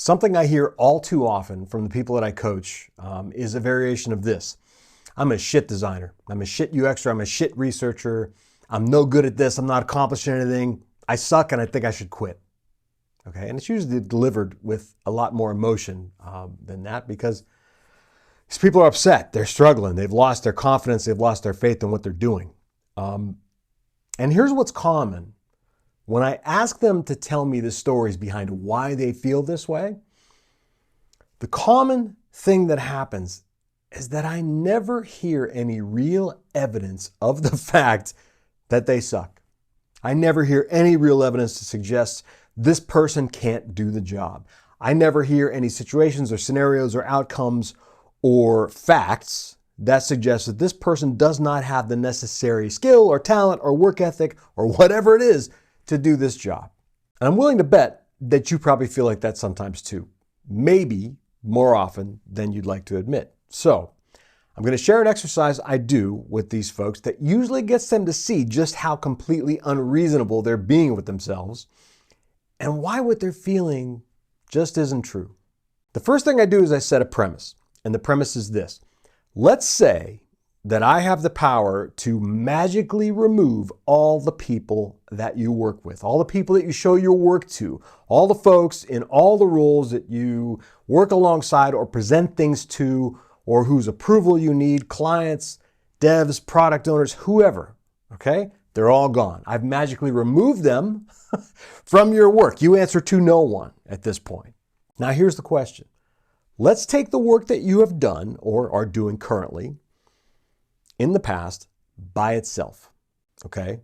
Something I hear all too often from the people that I coach is a variation of this. I'm a shit designer. I'm a shit UXer. I'm a shit researcher. I'm no good at this. I'm not accomplishing anything. I suck and I think I should quit. Okay, and it's usually delivered with a lot more emotion than that because these people are upset. They're struggling. They've lost their confidence. They've lost their faith in what they're doing. And here's what's common. When I ask them to tell me the stories behind why they feel this way, the common thing that happens is that I never hear any real evidence of the fact that they suck. I never hear any real evidence to suggest this person can't do the job. I never hear any situations or scenarios or outcomes or facts that suggest that this person does not have the necessary skill or talent or work ethic or whatever it is to do this job. And I'm willing to bet that you probably feel like that sometimes too. Maybe more often than you'd like to admit. So I'm going to share an exercise I do with these folks that usually gets them to see just how completely unreasonable they're being with themselves and why what they're feeling just isn't true. The first thing I do is I set a premise. And the premise is this. Let's say that I have the power to magically remove all the people that you work with, all the people that you show your work to, all the folks in all the roles that you work alongside or present things to, or whose approval you need, clients, devs, product owners, whoever, okay? They're all gone. I've magically removed them from your work. You answer to no one at this point. Now here's the question. Let's take the work that you have done or are doing currently in the past by itself, okay?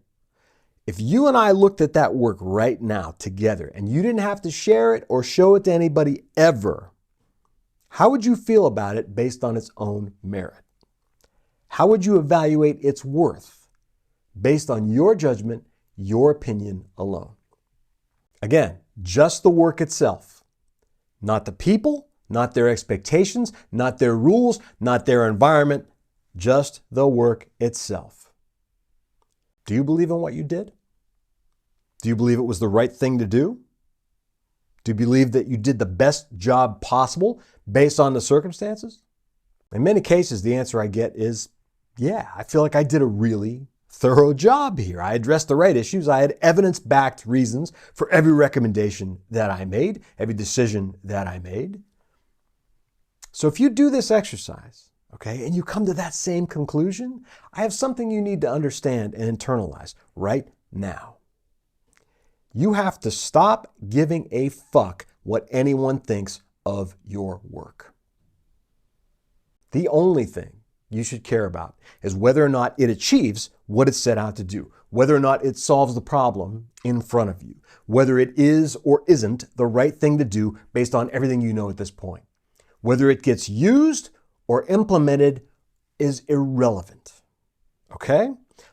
If you and I looked at that work right now together and you didn't have to share it or show it to anybody ever, how would you feel about it based on its own merit? How would you evaluate its worth based on your judgment, your opinion alone? Again, just the work itself, not the people, not their expectations, not their rules, not their environment, just the work itself. Do you believe in what you did? Do you believe it was the right thing to do? Do you believe that you did the best job possible based on the circumstances? In many cases, the answer I get is, yeah, I feel like I did a really thorough job here. I addressed the right issues. I had evidence-backed reasons for every recommendation that I made, every decision that I made. So if you do this exercise, okay, and you come to that same conclusion, I have something you need to understand and internalize right now. You have to stop giving a fuck what anyone thinks of your work. The only thing you should care about is whether or not it achieves what it set out to do, whether or not it solves the problem in front of you, whether it is or isn't the right thing to do based on everything you know at this point. Whether it gets used or implemented is irrelevant, okay?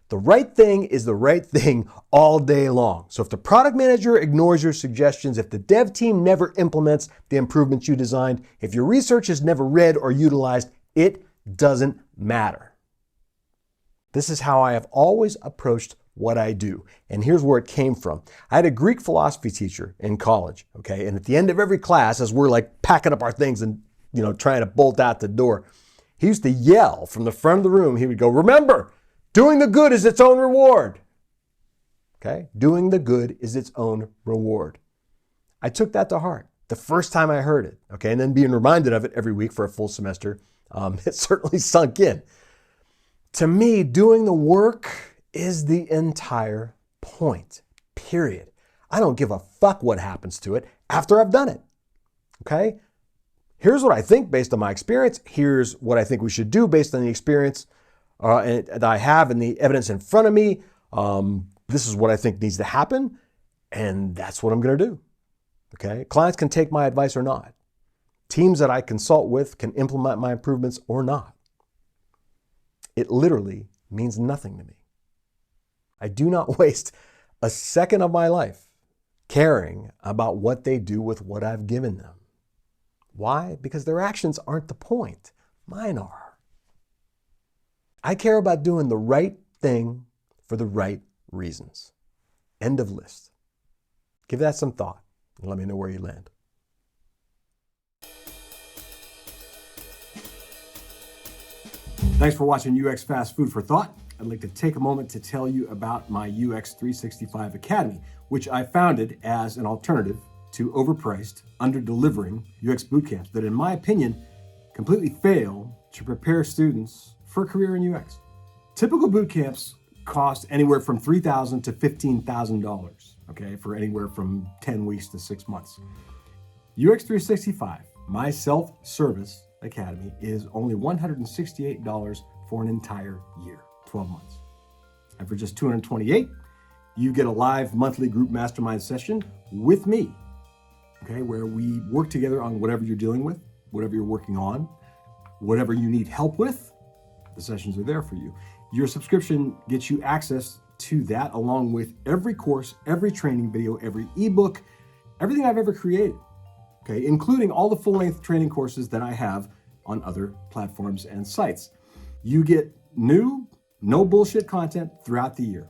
The right thing is the right thing all day long. So if the product manager ignores your suggestions, if the dev team never implements the improvements you designed, if your research is never read or utilized, it doesn't matter. This is how I have always approached what I do. And here's where it came from. I had a Greek philosophy teacher in college, okay? And at the end of every class, as we're like packing up our things and trying to bolt out the door, he used to yell from the front of the room. He would go, remember, doing the good is its own reward. Okay? Doing the good is its own reward. I took that to heart the first time I heard it. Okay? And then being reminded of it every week for a full semester, it certainly sunk in. To me, doing the work is the entire point, period. I don't give a fuck what happens to it after I've done it. Okay? Here's what I think based on my experience. Here's what I think we should do based on the experience that I have and the evidence in front of me. This is what I think needs to happen, and that's what I'm going to do. Okay? Clients can take my advice or not. Teams that I consult with can implement my improvements or not. It literally means nothing to me. I do not waste a second of my life caring about what they do with what I've given them. Why? Because their actions aren't the point. Mine are. I care about doing the right thing for the right reasons. End of list. Give that some thought and let me know where you land. Thanks for watching UX Fast Food for Thought. I'd like to take a moment to tell you about my UX 365 Academy, which I founded as an alternative to overpriced, under-delivering UX bootcamps that, in my opinion, completely fail to prepare students for a career in UX. Typical bootcamps cost anywhere from $3,000 to $15,000, okay, for anywhere from 10 weeks to 6 months. UX 365, my self-service academy, is only $168 for an entire year, 12 months. And for just $228, you get a live monthly group mastermind session with me, okay, where we work together on whatever you're dealing with, whatever you're working on, whatever you need help with. The sessions are there for you. Your subscription gets you access to that, along with every course, every training video, every ebook, everything I've ever created, okay, including all the full-length training courses that I have on other platforms and sites. You get new, no bullshit content throughout the year,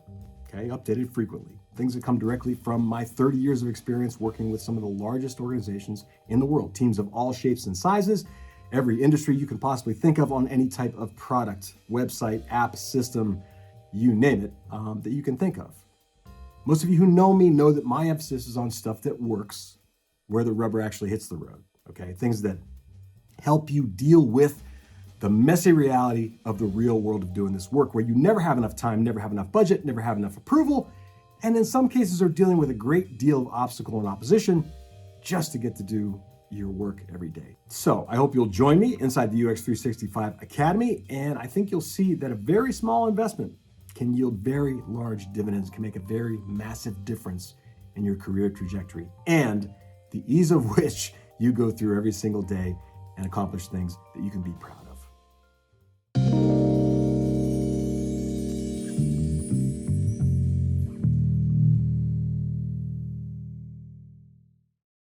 okay, updated frequently. Things that come directly from my 30 years of experience working with some of the largest organizations in the world, teams of all shapes and sizes, every industry you can possibly think of on any type of product, website, app, system, you name it, that you can think of. Most of you who know me know that my emphasis is on stuff that works where the rubber actually hits the road, okay? Things that help you deal with the messy reality of the real world of doing this work, where you never have enough time, never have enough budget, never have enough approval, and in some cases are dealing with a great deal of obstacle and opposition just to get to do your work every day. So I hope you'll join me inside the UX 365 Academy, and I think you'll see that a very small investment can yield very large dividends, can make a very massive difference in your career trajectory, and the ease of which you go through every single day and accomplish things that you can be proud of.